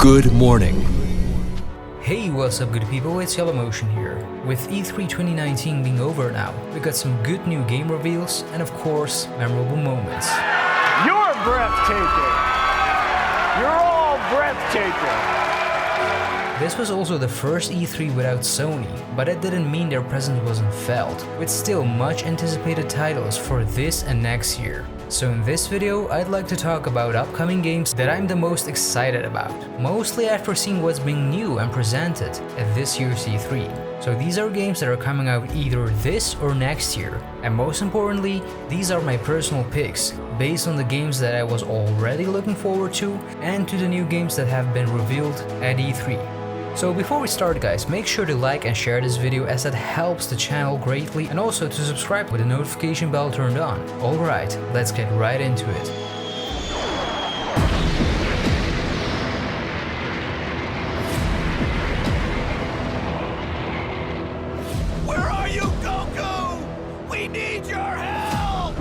Good morning. Hey, what's up good people, it's YellowMotion here. With E3 2019 being over now, we got some good new game reveals and of course, memorable moments. You're breathtaking! You're all breathtaking! This was also the first E3 without Sony, but it didn't mean their presence wasn't felt, with still much anticipated titles for this and next year. So in this video, I'd like to talk about upcoming games that I'm the most excited about, mostly after seeing what's being new and presented at this year's E3. So these are games that are coming out either this or next year, and most importantly, these are my personal picks, based on the games that I was already looking forward to, and to the new games that have been revealed at E3. So before we start guys, make sure to like and share this video as that helps the channel greatly, and also to subscribe with the notification bell turned on. Alright, let's get right into it. Where are you, Goku? We need your help!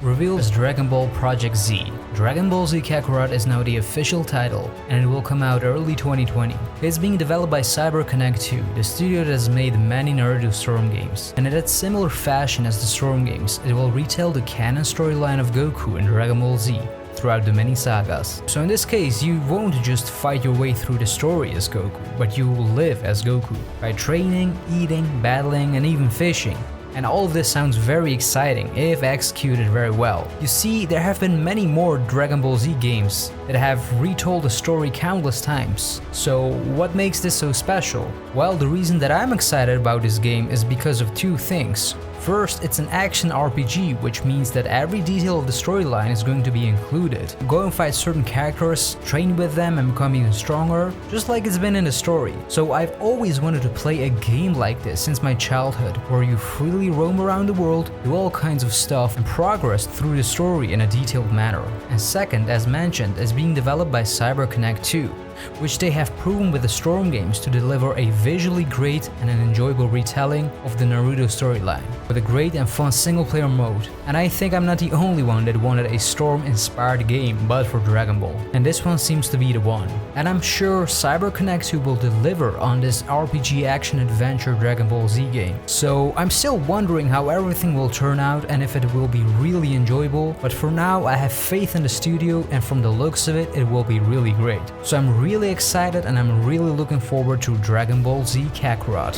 Revealed as Dragon Ball Project Z. Dragon Ball Z Kakarot is now the official title, and it will come out early 2020. It's being developed by Cyberpunk 2, the studio that has made many Naruto Storm games. And in a similar fashion as the Storm games, it will retell the canon storyline of Goku in Dragon Ball Z throughout the many sagas. So in this case, you won't just fight your way through the story as Goku, but you will live as Goku, by training, eating, battling, and even fishing. And all of this sounds very exciting if executed very well. You see, there have been many more Dragon Ball Z games that have retold the story countless times. So what makes this so special? Well, the reason that I'm excited about this game is because of two things. First, it's an action RPG, which means that every detail of the storyline is going to be included. Go and fight certain characters, train with them and become even stronger, just like it's been in the story. So I've always wanted to play a game like this since my childhood, where you freely roam around the world, do all kinds of stuff and progress through the story in a detailed manner. And second, as mentioned, is being developed by Cyberpunk 2, which they have proven with the Storm games to deliver a visually great and an enjoyable retelling of the Naruto storyline, with a great and fun single-player mode. And I think I'm not the only one that wanted a Storm-inspired game but for Dragon Ball, and this one seems to be the one. And I'm sure Cyberpunk 2 will deliver on this RPG action-adventure Dragon Ball Z game. So I'm still wondering how everything will turn out and if it will be really enjoyable, but for now I have faith in the studio, and from the looks of it, it will be really great. So I'm really excited and I'm really looking forward to Dragon Ball Z Kakarot.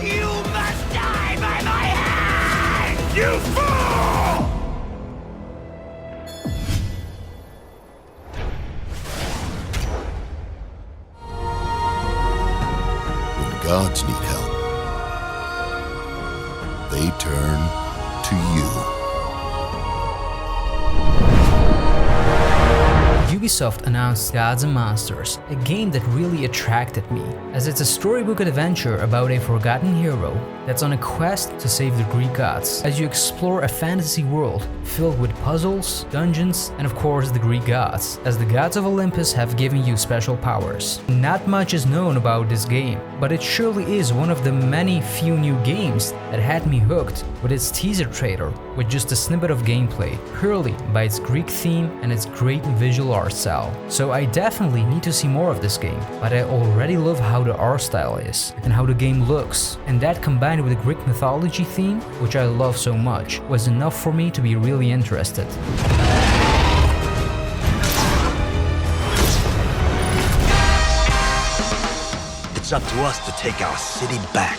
You must die by my hand! You fool! When gods need help, they turn to you. Ubisoft announced Gods and Monsters, a game that really attracted me, as it's a storybook adventure about a forgotten hero that's on a quest to save the Greek gods, as you explore a fantasy world filled with puzzles, dungeons, and of course the Greek gods, as the gods of Olympus have given you special powers. Not much is known about this game, but it surely is one of the many few new games that had me hooked with its teaser trailer, with just a snippet of gameplay, purely by its Greek theme and its great visual art style. So I definitely need to see more of this game, but I already love how the art style is and how the game looks, and that combined with the Greek mythology theme, which I love so much, was enough for me to be really interested. It's up to us to take our city back.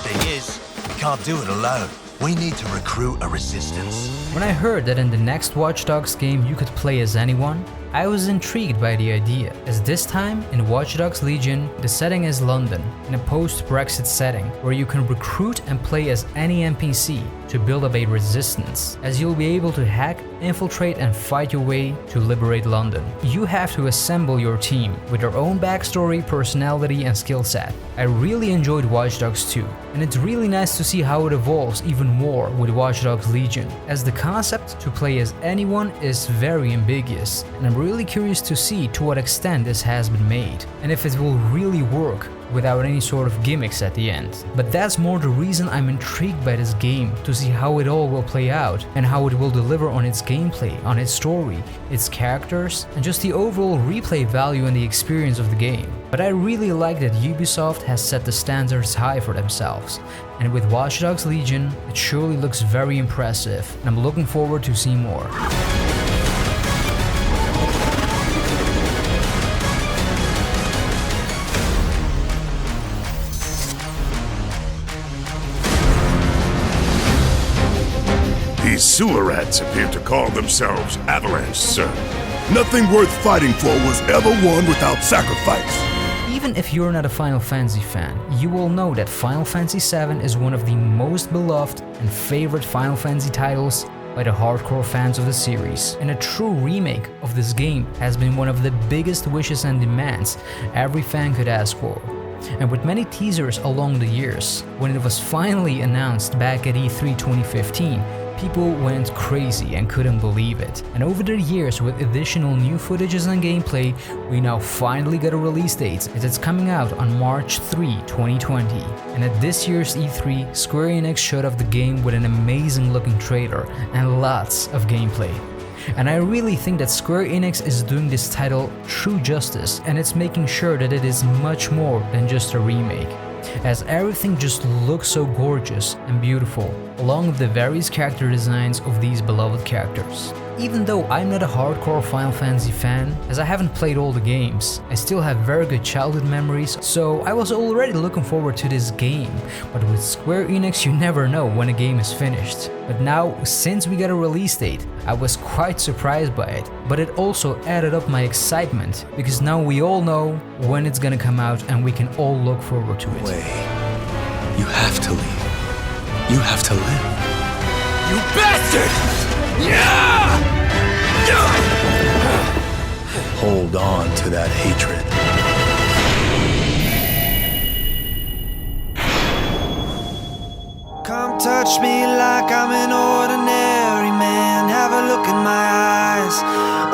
Thing is, we can't do it alone. We need to recruit a resistance. When I heard that in the next Watch Dogs game you could play as anyone, I was intrigued by the idea, as this time in Watch Dogs Legion, the setting is London, in a post-Brexit setting, where you can recruit and play as any NPC to build up a resistance, as you'll be able to hack, infiltrate and fight your way to liberate London. You have to assemble your team with their own backstory, personality and skill set. I really enjoyed Watch Dogs 2, and it's really nice to see how it evolves even more with Watch Dogs Legion, as the concept to play as anyone is very ambiguous, and I'm really curious to see to what extent this has been made, and if it will really work without any sort of gimmicks at the end. But that's more the reason I'm intrigued by this game, to see how it all will play out and how it will deliver on its gameplay, on its story, its characters, and just the overall replay value and the experience of the game. But I really like that Ubisoft has set the standards high for themselves, and with Watch Dogs Legion, it surely looks very impressive, and I'm looking forward to seeing more. These sewer rats appear to call themselves Avalanche, sir. Nothing worth fighting for was ever won without sacrifice. Even if you're not a Final Fantasy fan, you will know that Final Fantasy VII is one of the most beloved and favorite Final Fantasy titles by the hardcore fans of the series, and a true remake of this game has been one of the biggest wishes and demands every fan could ask for. And with many teasers along the years, when it was finally announced back at E3 2015, people went crazy and couldn't believe it. And over the years, with additional new footages and gameplay, we now finally got a release date, as it's coming out on March 3, 2020. And at this year's E3, Square Enix showed off the game with an amazing looking trailer and lots of gameplay. And I really think that Square Enix is doing this title true justice, and it's making sure that it is much more than just a remake, as everything just looks so gorgeous and beautiful, along with the various character designs of these beloved characters. Even though I'm not a hardcore Final Fantasy fan, as I haven't played all the games, I still have very good childhood memories, so I was already looking forward to this game. But with Square Enix, you never know when a game is finished. But now, since we got a release date, I was quite surprised by it, but it also added up my excitement, because now we all know when it's gonna come out and we can all look forward to it. Way. You have to leave. You have to live. You bastard! Yeah! Hold on to that hatred. Come touch me like I'm an ordinary man. Have a look in my eyes.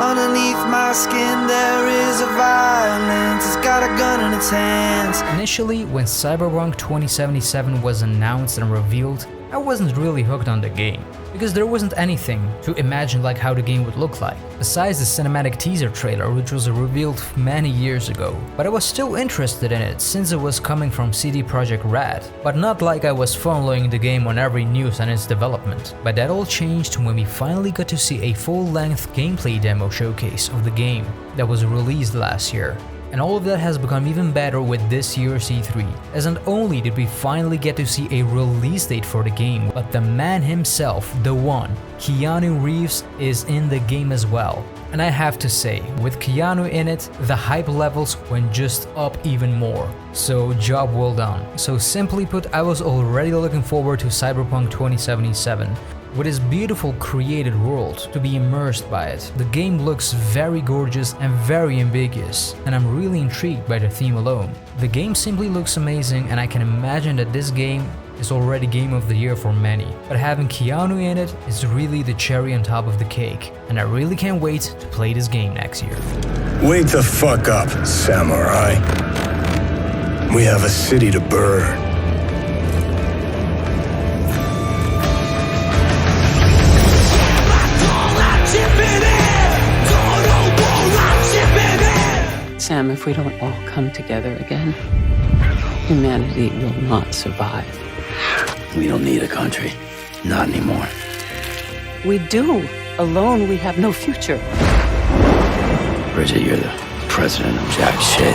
Underneath my skin there is a violence. It's got a gun in its hands. Initially, when Cyberpunk 2077 was announced and revealed, I wasn't really hooked on the game, because there wasn't anything to imagine like how the game would look like, besides the cinematic teaser trailer which was revealed many years ago. But I was still interested in it since it was coming from CD Projekt Red, but not like I was following the game on every news and its development. But that all changed when we finally got to see a full-length gameplay demo showcase of the game that was released last year. And all of that has become even better with this year's E3, as not only did we finally get to see a release date for the game, but the man himself, the one, Keanu Reeves, is in the game as well. And I have to say, with Keanu in it, the hype levels went just up even more. So job well done. So simply put, I was already looking forward to Cyberpunk 2077. With its beautiful created world, to be immersed by it. The game looks very gorgeous and very ambiguous, and I'm really intrigued by the theme alone. The game simply looks amazing, and I can imagine that this game is already Game of the Year for many. But having Keanu in it is really the cherry on top of the cake, and I really can't wait to play this game next year. Wake the fuck up, samurai. We have a city to burn. Sam, if we don't all come together again, humanity will not survive. We don't need a country. Not anymore. We do. Alone, we have no future. Bridget, you're the president of jack shit.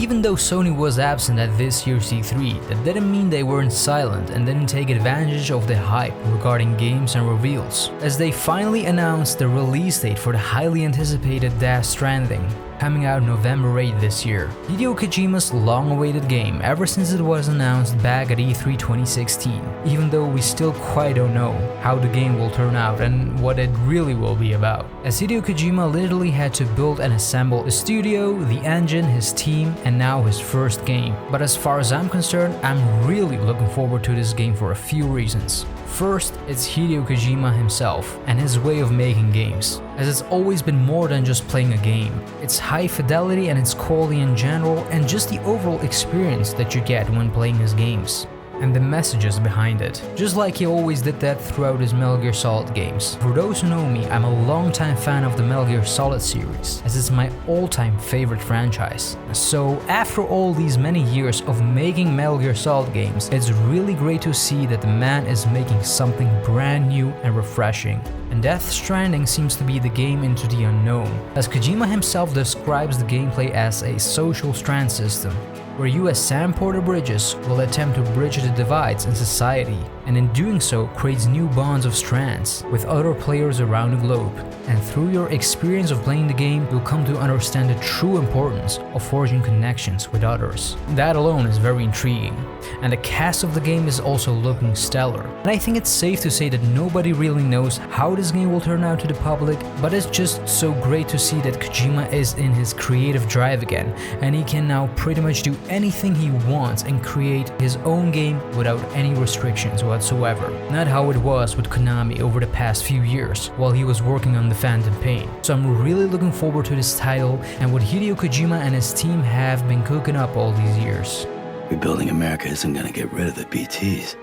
Even though Sony was absent at this year's E3, that didn't mean they weren't silent and didn't take advantage of the hype regarding games and reveals, as they finally announced the release date for the highly anticipated Stranding, coming out November 8 this year. Hideo Kojima's long-awaited game ever since it was announced back at E3 2016, even though we still quite don't know how the game will turn out and what it really will be about. As Hideo Kojima literally had to build and assemble a studio, the engine, his team, and now his first game. But as far as I'm concerned, I'm really looking forward to this game for a few reasons. First, it's Hideo Kojima himself and his way of making games, as it's always been more than just playing a game. It's high fidelity and its quality in general, and just the overall experience that you get when playing his games, and the messages behind it, just like he always did that throughout his Metal Gear Solid games. For those who know me, I'm a longtime fan of the Metal Gear Solid series, as it's my all-time favorite franchise. So after all these many years of making Metal Gear Solid games, it's really great to see that the man is making something brand new and refreshing. And Death Stranding seems to be the game into the unknown, as Kojima himself describes the gameplay as a social strand system, where you as Sam Porter Bridges will attempt to bridge the divides in society, and in doing so creates new bonds of strands with other players around the globe. And through your experience of playing the game, you'll come to understand the true importance of forging connections with others. That alone is very intriguing. And the cast of the game is also looking stellar. And I think it's safe to say that nobody really knows how this game will turn out to the public, but it's just so great to see that Kojima is in his creative drive again, and he can now pretty much do anything he wants and create his own game without any restrictions whatsoever. Not how it was with Konami over the past few years while he was working on the Phantom Pain. So I'm really looking forward to this title and what Hideo Kojima and his team have been cooking up all these years. Rebuilding America isn't gonna get rid of the BTs.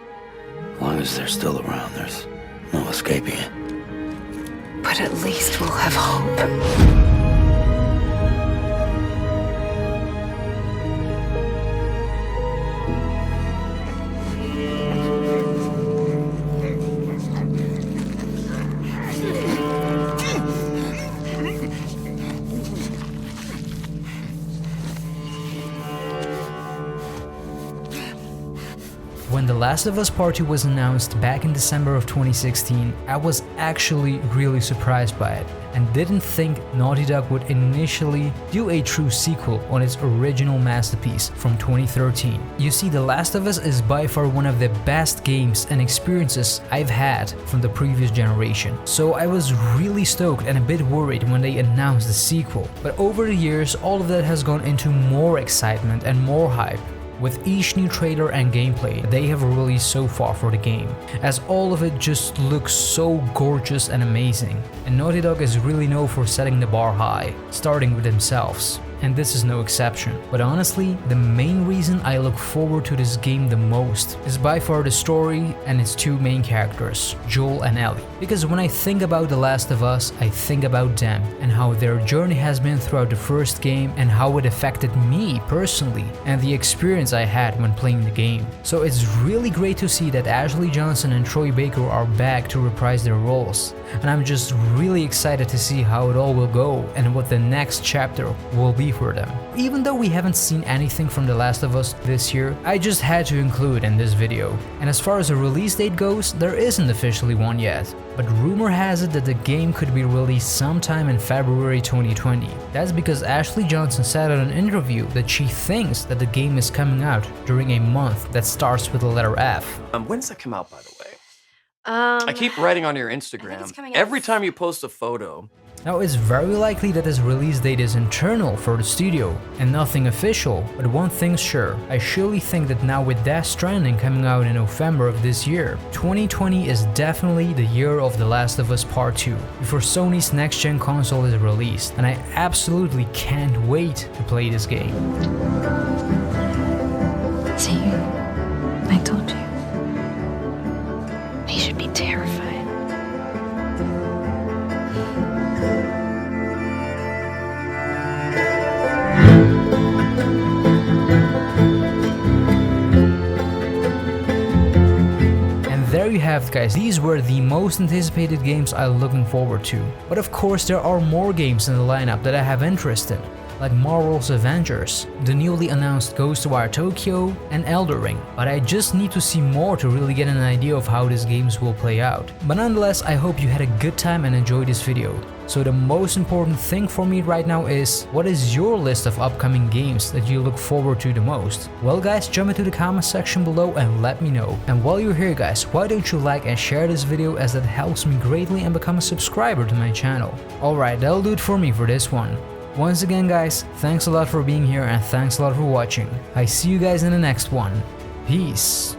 As long as they're still around, there's no escaping it. But at least we'll have hope. When The Last of Us Part 2 was announced back in December of 2016, I was actually really surprised by it and didn't think Naughty Dog would initially do a true sequel on its original masterpiece from 2013. You see, The Last of Us is by far one of the best games and experiences I've had from the previous generation, so I was really stoked and a bit worried when they announced the sequel. But over the years, all of that has gone into more excitement and more hype with each new trailer and gameplay they have released so far for the game, as all of it just looks so gorgeous and amazing. And Naughty Dog is really known for setting the bar high, starting with themselves. And this is no exception. But honestly, the main reason I look forward to this game the most is by far the story and its two main characters, Joel and Ellie. Because when I think about The Last of Us, I think about them and how their journey has been throughout the first game and how it affected me personally and the experience I had when playing the game. So it's really great to see that Ashley Johnson and Troy Baker are back to reprise their roles. And I'm just really excited to see how it all will go and what the next chapter will be for them. Even though we haven't seen anything from The Last of Us this year, I just had to include in this video. And as far as a release date goes, there isn't officially one yet, but rumor has it that the game could be released sometime in February 2020. That's because Ashley Johnson said in an interview that she thinks that the game is coming out during a month that starts with the letter F. When does that come out, by the way? I keep writing on your Instagram every time you post a photo. Now, it's very likely that this release date is internal for the studio and nothing official, but one thing's sure, I surely think that now with Death Stranding coming out in November of this year, 2020 is definitely the year of The Last of Us Part 2, before Sony's next-gen console is released, and I absolutely can't wait to play this game. See, I told you. He should be terrified. There you have it, guys. These were the most anticipated games I'm looking forward to. But of course there are more games in the lineup that I have interest in, like Marvel's Avengers, the newly announced Ghostwire Tokyo, and Elden Ring. But I just need to see more to really get an idea of how these games will play out. But nonetheless, I hope you had a good time and enjoyed this video. So the most important thing for me right now is, what is your list of upcoming games that you look forward to the most? Well guys, jump into the comment section below and let me know. And while you're here guys, why don't you like and share this video, as that helps me greatly, and become a subscriber to my channel. Alright, that'll do it for me for this one. Once again guys, thanks a lot for being here and thanks a lot for watching. I see you guys in the next one. Peace.